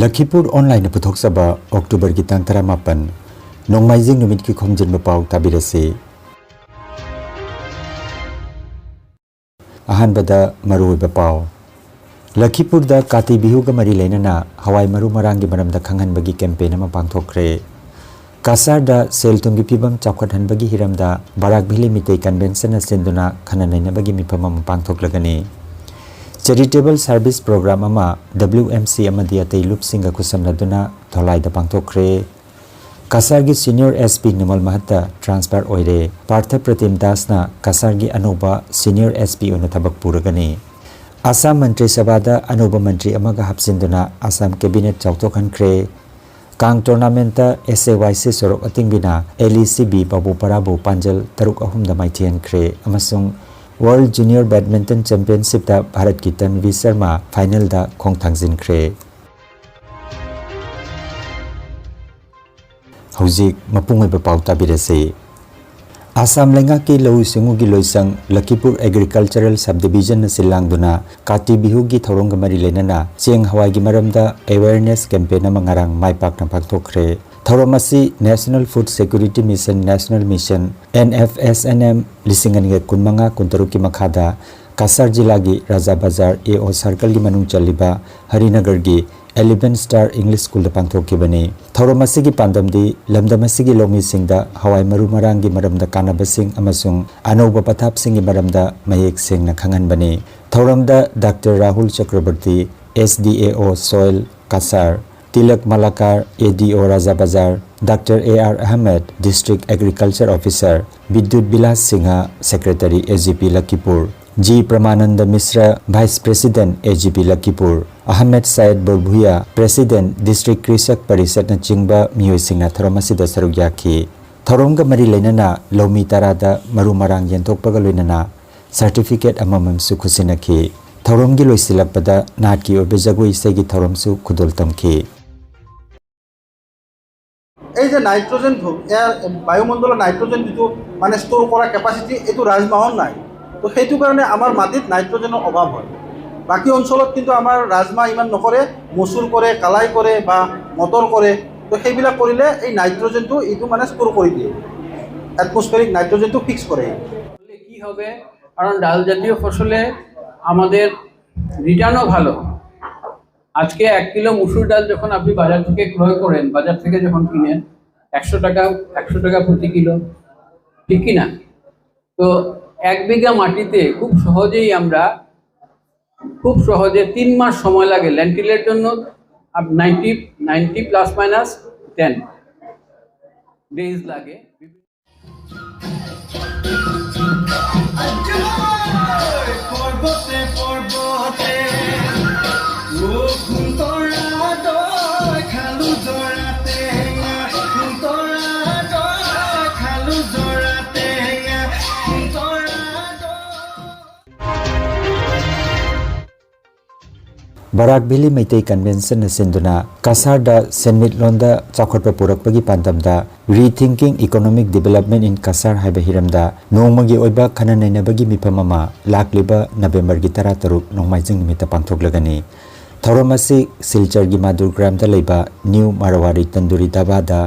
Lakhipur online puthok saba October ki tang 18 nongmaijing numit ki Khomjinba Pao tabirase ahan bada maru ba Pao Lakhipur da kati bihu ga mari leinana hawai maru marang gi maram da khanghan bagi campaign ama pangthokre kasar da seltung gi pibam chakhat han bagi hiram da Barak Bhili mitei convention asenduna khananaina bagi mipam ama pangthoklagani Charitable Service Program ama WMC amadi atei lupsinga kusamladuna tholai da pangthokre kasar gi senior SP Nimal Mahatta transfer oire Partha Pratim Das na kasar gi anoba senior SP ona thabak puragani Assam Mantri Sabada anoba mantri amaga hapsinduna Assam cabinet chawtokhan kre Kang tournament SAYC sorok atingbina LECB Babu Parabu Panjal taruk ahum da maithian kre amasung World Junior Badminton Championship da Bharat ki Tanvi Sharma final da khongthangjin kre Hojik mapung ba Pao tabirase Assam lenga ki lau singu gi loisang Lakhipur Agricultural Subdivision na silangduna kati bihu gi thorong mari lenana cheng hawai gi maramda awareness campaign ama ngarang maipak na phakthokre Thoramasi National Food Security Mission National Mission NFSNM lisingani kunmanga kuntaruki makhada Kasar jilagi Raja Bazar AO Circle gi manung chaliba Harinagar gi 11 Star English School da pangthoki bani Thoramasi gi pandamdi lamdamasi gi lomi singda hawai maru marang gi maramda kanabasing amasung anoba pathap sing gi maramda mayek sing na khangan bani Thoramda Dr. Rahul Chakrabarti SDAO Soil Kasar Tilak Malakar ADO Raja Bazar Dr. AR Ahmed District Agriculture Officer Bidyut Bilas Singha Secretary AGP Lakhipur G. Pramananda Misra Vice President AGP Lakhipur Ahmed Said Borbhuya President District Krisak Parisat na chingba miyoy singna thoramasi da saruk yaki thoromga mari leinana lomi tarada maru marang yenthokpaga loinana certificate amamam su khusinaki thoromgi loisilakpada natki obe jagoi segi thoromsu khudol tamki এই যে nitrogen বায়ুমণ্ডলৰ nitrogen যেটো মানে store কৰা capacity এইটো ৰাজমাহৰ নাই তো সেইটো কাৰণে আমাৰ মাটিত নাইট্ৰোজেনৰ অভাৱ হয় বাকী অঞ্চলত কিন্তু আমাৰ ৰাজমাহ ইমান নকৰে মচুৰ কৰে কালাই কৰে বা মটৰ কৰে তো সেইবিলাক কৰিলে এই নাইট্ৰোজেনটো এইটো মানে ষ্ট'ৰ কৰি দিয়ে এটমস্ফেরিক নাইট্ৰোজেনটো ফিক্স করে কি হবে কারণ ডাল জাতীয় ফসলে আমাদের রিটার্নও ভালো আজকে 1 কিলো মসুর ডাল যখন আপনি বাজার থেকে ক্রয় করেন বাজার থেকে যখন কিনেন 100 টাকা প্রতি কিলো ঠিক কি না তো 1 বিঘা মাটিতে খুব সহজে 3 মাস সময় লাগে ল্যান্টিলের জন্য 90 প্লাস মাইনাস 10 ডেজ লাগে Barak Bhili Meitei Convention Sinduna Kasar da Senmit Londa Chakhotpa Purakpagi Pandamda Rethinking Economic Development in Kasar haiba hiramda nongmagi oiba khananainabagi mipamama lakliba November gi 13 nongmaijing nimita pangthoklagani Thoramasi Silchar gi Madur Gram da leiba New Marawari Tanduri Dabada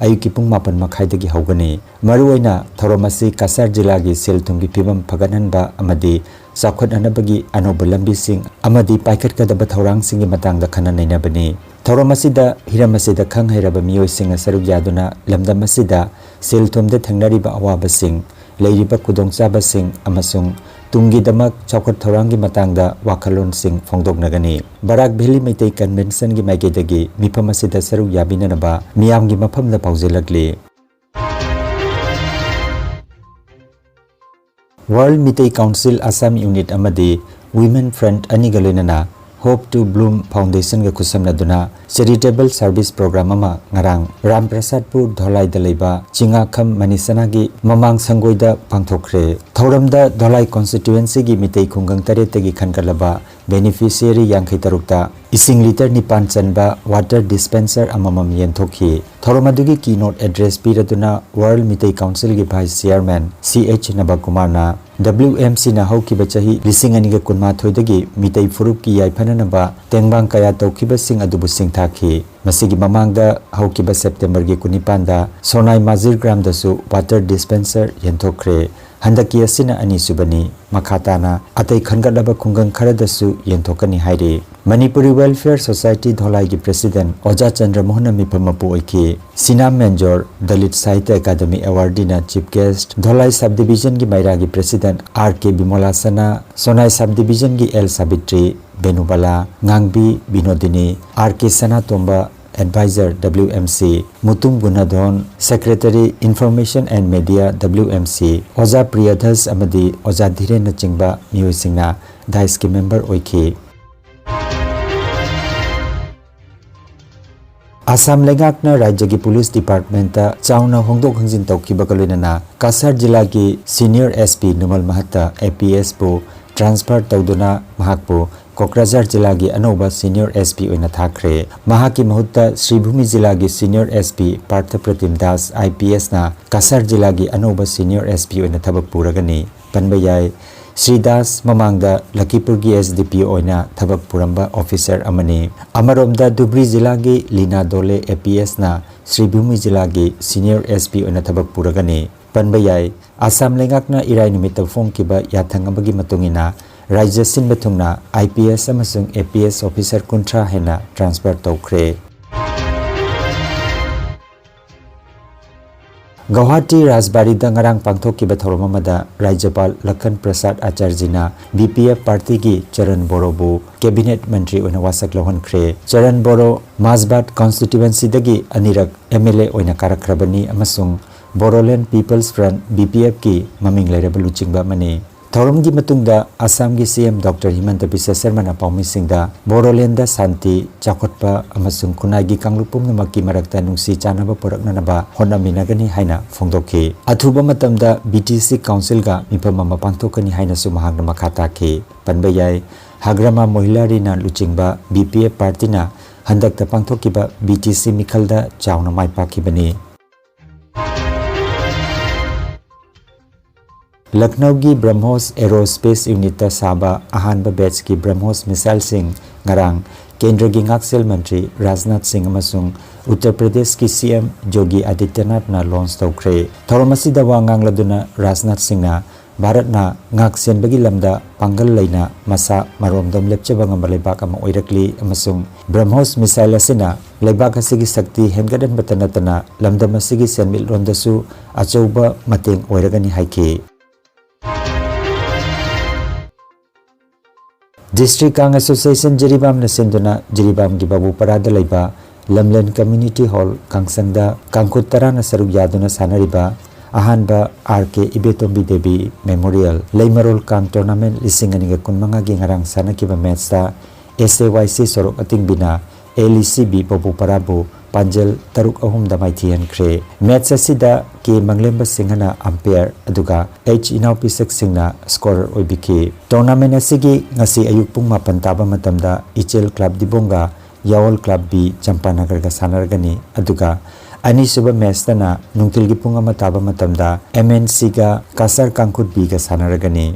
ayuki pung 8 makhaidagi haugani maruoina Thoramasi Kasar jila gi selthungi pibam phagananba amadi Sakhot anabagi anoba lambi sing amadi paikhat kadaba thorang singi matangda khananaina bani Thoramasida hiramasida khang hairaba miyoy singa saruk yaduna lamdamasida selthomda thangnariba awaba sing leiriba kudongchaba sing amasung tungi damak chakhot thorangi matangda wakhalon sing phongdoknagani Barak Bhili Meitei Convention gi maigedagi mipamasida saruk yabinanaba miyamgi mafamda paujelakli World Meitei Council Assam Unit Amadi Women Front Anigalinana Hope to Bloom Foundation ga kusamnaduna Charitable Service Program ama ngarang Ramprasadpur Dholai Dalaiba Chingakham Manisana gi Mamang Sangoida pangthokre Thoramda Dholai constituency gi Meitei Khungang Tare tegi khankalaba beneficiary yankhai tarukta ising liter nipan chanba water dispenser amamam yenthokhi thoromadugi keynote address piraduna World Mitai Council gi Vice Chairman CH Nabakumarna WMC na haukiba chahi lising aniga kunma thoidagi Mitai Furup ki yaifananaba tengbang kaya tawkiba sing adubu singthakhi masigi mamangda haukiba September gi kunipanda Sonai Mazir Gram dasu water dispenser yenthokre handaki asina ani subani makhatana atai khangadaba khungang kharadasu yenthokani haire Manipuri Welfare Society Dholai gi President Oja Chandra Mohan Mipamapu oiki Sinam Menjor Dalit Sahitya Academy Awardee na Chief Guest Dholai Subdivision gi Maira gi President RK Bimolasana Sonai Subdivision gi L Sabitri Benubala Ngangbi Binodini RK Sanatomba Advisor WMC Mutum Gunadhon Secretary Information and Media WMC Oja Priyadas amadi Oja Dhiren na chingba miyoisingna Dais ki member oiki Assam Lengakna Rajya ki Police Department ta chauna hongdok hangjin tawkiba kaloinana Kasar jila ki Senior SP Numal Mahatta APS po transfer tawduna mahakpo Kokrajhar jila gi anoba Senior SP oina thakre mahaki mahutta Sribhumi jila gi Senior SP Partha Pratim Das IPS na Kasar jila gi anoba Senior SP oina thabak puragani panbayai Sri Das mamangda Lakhipur gi SDP oina thabak puramba officer amani amaromda Dubri jila gi Lina Dole APS na Sribhumi jila gi Senior SP oina thabak puragani panbayai Assam Lengakna irai numita phongkiba yathangabagi matungina Rajya Sinba Thungna IPS amasung APS officer kuntra hena transfer tawkhre Guwahati Rajbari da ngarang pangthokiba thorom amada Rajyapal Lakhan Prasad Acharjina BPF party gi Charan Boro bu cabinet mantri oina wasak lohonkhre Charan Boro Masbat constituency dagi anirak MLA oina karakhrabani amasung Bodoland People's Front BPF ki maming lairaba luchingba mani Thoromgi matungda Assam gi CM Dr. Himanta Biswa Sarma na paumisingda Borolenda Santi Chakotpa amasung kunai gi kanglupum namaki marakta nungsi chanaba poraknanaba honaminagani haina phongdokhi athuba matamda BTC Council ga mipamama pangthokani haina sumahangna makhata ki panbayai Hagrama Mohilari na luchingba BPF party na handakta pangthokiba BTC mikhalda chauna maipakibani Lucknow gi BrahMos Aerospace Unit ta saba ahanba batch ki BrahMos missile sing ngarang Kendra gi ngaksel mantri Rajnath Singh amasung Uttar Pradesh ki CM Yogi Adityanath na launch tawkhre thoromasi da wangang laduna Rajnath Singh na Bharat na ngaksen bagi lamda pangal laina masa maromdom lepchaba ngambaleibak ama oirakli amasung BrahMos missile asina leibak asigi sakti hengadan batanatana lamdam asigi senmil rondasu achauba mateng oiragani haiki District Kang Association Jiribam na sinduna Jiribam gi Babu Parada laiba Lamlen Community Hall Kangsangda Kangkutara na sarug yaduna sanariba ahanba RK Ibetombi Devi Memorial Leimarol Kang Tournament lising aniga kunmanga gi ngarang sanakiba match ta SAYC sorok ating bina LECB Babu Parabu Panjal Taruk Ahum Damai Thian Kre match asida ke Manglemba Singhana umpire aduga H Inaupisak Singna scorer oibiki tournament asigi ngasi ayuk pung 8 taba matamda Ichel Club Dibonga Yawol Club B Champanagar ga sanargani aduga ani suba match tana nungtilgi pung 1 taba matamda MNC ga Kasar Kangkut B ga sanargani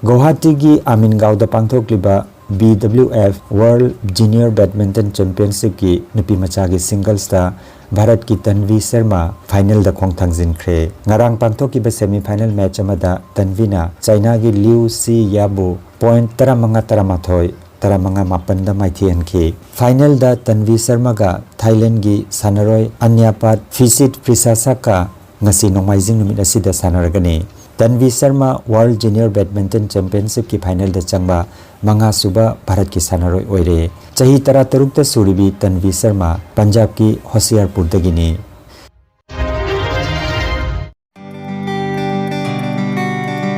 Guwahati gi Amingao da pangthokliba BWF World Junior Badminton Championship ki nupi macha gi singles ta Bharat ki Tanvi Sharma final da khongthangjin khre ngarang pangthoki ba semi final match amada Tanvi na China gi Liu Si Yabu point 13-13 13-8 da maithian ki final da Tanvi Sharma ga Thailand gi Sanaroi Anyapat Fisit Prisasaka ngasi nongmaijing numit asida sanaragani Tanvi Sharma World Junior Badminton Championship ki final da changba manga suba Bharat ki sanaroi oire chahi 13 ta suribi Tanvi Sharma Punjab ki Hoshiarpur dagini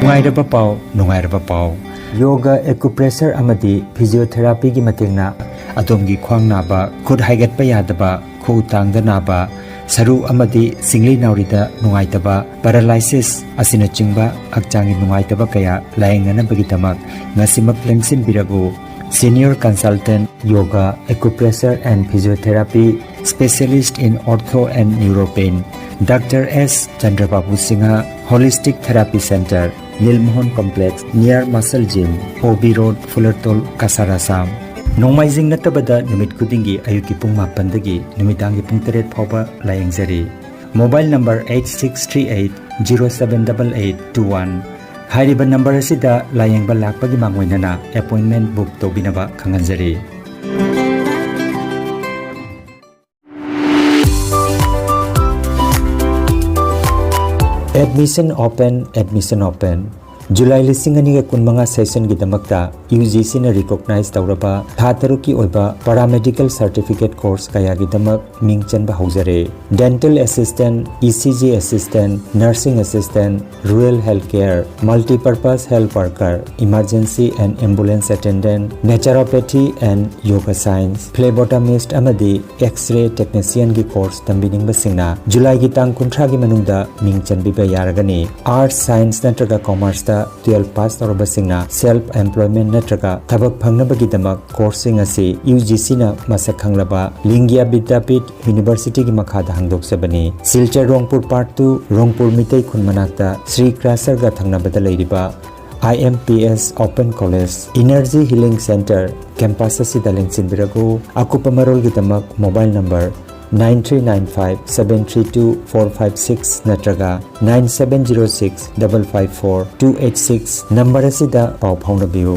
Nungairaba pau yoga acupressure amadi physiotherapy gi matengna adomgi khwang naba khud haigat pa yadaba khu tangda naba saru amadi singli naurida nungaitaba paralysis asina chingba akchangi nungaitaba kaya laengana bagidamak ngasimak lengsin birago senior consultant yoga acupressure and physiotherapy specialist in ortho and neuropain Dr. S. Chandrababu Singha Holistic Therapy Center Nilmohon Complex near Muscle Gym OB Road Fullertol Kasarasam Nomaizing natabada numit kudingi ayuki pung mapandagi numitangi pung teret phoba layengzari Mobile number 8638078821 Hairiba number asida layengba lakpagi mangwainana appointment book tobinaba khanganjari Admission open July listing aniga kunmanga session gidamakta UGC na recognize tawraba thatharuki oiba paramedical certificate course kaya gidamak mingchanba haujare dental assistant ECG assistant nursing assistant rural healthcare multipurpose health worker emergency and ambulance attendant naturopathy and yoga science phlebotomist amadi x-ray technician gi course tambiningba singna July gi tang 30 gi manungda mingchanbiba yaragani arts science natraga commerce ta 12 pass tawraba singna self employment natraga thabak phangnabagi damak coursing asi UGC na masak khanglaba Lingya Vidyapit University gi makhada hangdok sabani Silchar Rongpur Part 2 Rongpur Mitei Khunmanakta Sri Krasar ga thangnabada leiriba IMPS Open College Energy Healing Center campus asida lengsinbirago akupa marol gi damak mobile number 9395732456 natraga 9706554286 number asida pau phaunabiu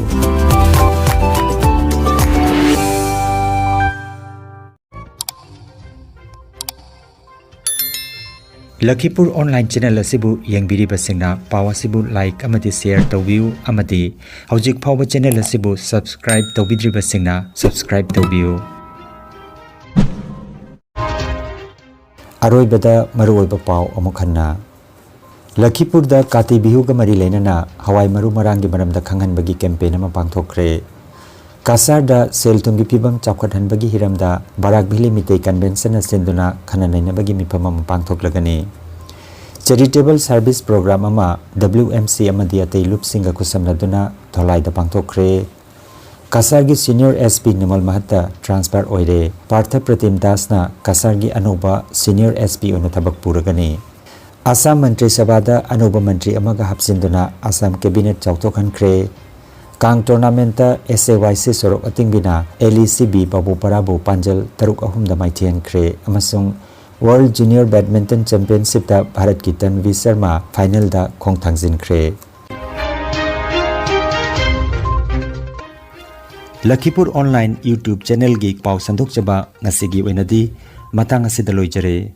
Lakhipur online channel asibu yengbiriba singna pau asibu like amadi share tawbiu amadi hojik phawba channel asibu subscribe tawbidriba singna subscribe tawbiu Aroibada maruoiba pau amukhanna Lakhipur da Kati Bihu ga mari lenana hawai maru marangi maramda khanghanbagi campaign ama pangthokre Kasar da seltungi pibam chapkhathanbagi hiramda Barak Bhili Mitei Convention asenduna khananainabagi mifam ama pangthoklagani Charitable Service Program ama WMC amadi atei lupsinga kusamladuna tholai da pangthokre Kasar gi Senior SP Nimal Mahatta transfer oire Partha Pratim Das na Kasar gi Anuba Senior SP ona thabak puragani Assam Mantri Sabha da Anuba Mantri amaga hapsinduna Assam Cabinet chawtokhankhre Kang Tournament SAYC Sorok Atingbina LECB Babu Parabu Panjal Taruk Ahum da Maithiankhre amasung World Junior Badminton Championship da Bharat ki Tanvi Sharma final da khongthangzinkhre Lakhipur online YouTube channel gi pau sandok chaba ngasigi oinadi matang asida loijare